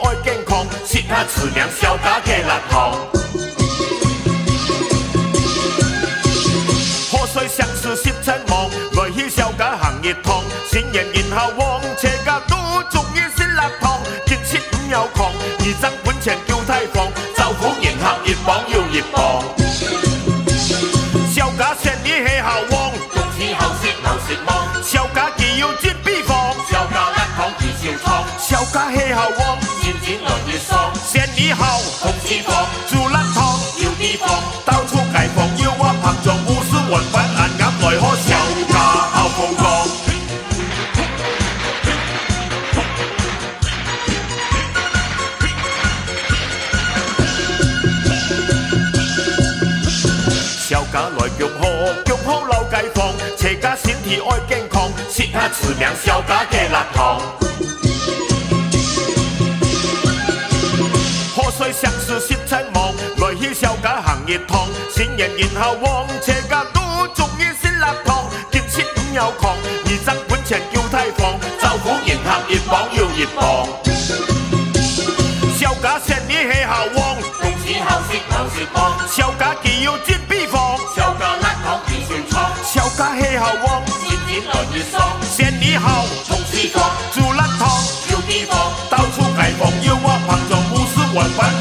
爱健康，适合饲养小家嘅6项。河水上市17望，来去小家行一趟。新年然后旺，车家都中意先6趟。建设唔有狂，二增本钱叫太房，政府迎合越绑要越绑。小家生意气效旺，公司后息冇食望。小家既要接必放，小家6趟二小仓，小家气效旺。 生意好，公司放，住6趟要地方，到处街坊要我拍撞，無私運品眼眼來可小家好風光。小家來腳好老街坊，車家身體愛健康，適合飼養小家嘅6趟。 水上市17望，來去小家行一趟。新年然後旺，車家都中意先6趟。建設唔有狂，二增本錢叫太房，政府迎合越綁要越綁。小家生意氣效旺，公司後息冇蝕幫。小家既要接必放，小家6趟二小倉。小家氣效旺，漸漸來越爽。生意好，公司放，住6趟要地方，到處街坊要我拍撞，無私運品。